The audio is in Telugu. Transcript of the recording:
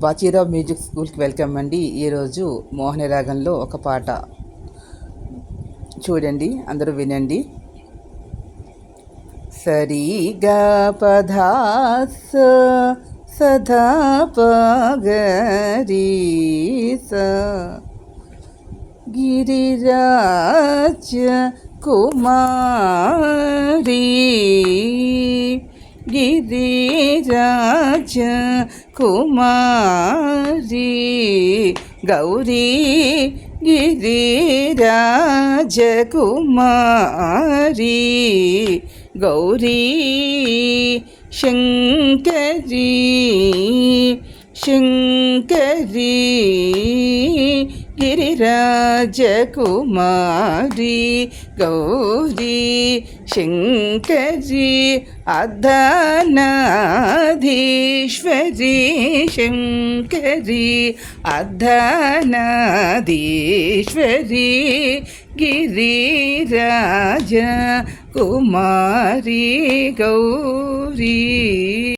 బాచీరావు మ్యూజిక్ స్కూల్కి వెల్కమ్ అండి. ఈరోజు మోహన రాగంలో ఒక పాట చూడండి, అందరూ వినండి. సరిగా పధాస సదా పగరి స గిరిరాజ కుమారి గిరిరాజ కుమారి గౌరీ గిరిరాజ కుమారి గౌరీ శంకరి శంకరి గిరిరాజ కుమారి గౌరీ శంకరి అర్ధనాధీశ్వరి శంకరి అర్ధనాధీశ్వరి గిరిరాజ కుమారి గౌరీ.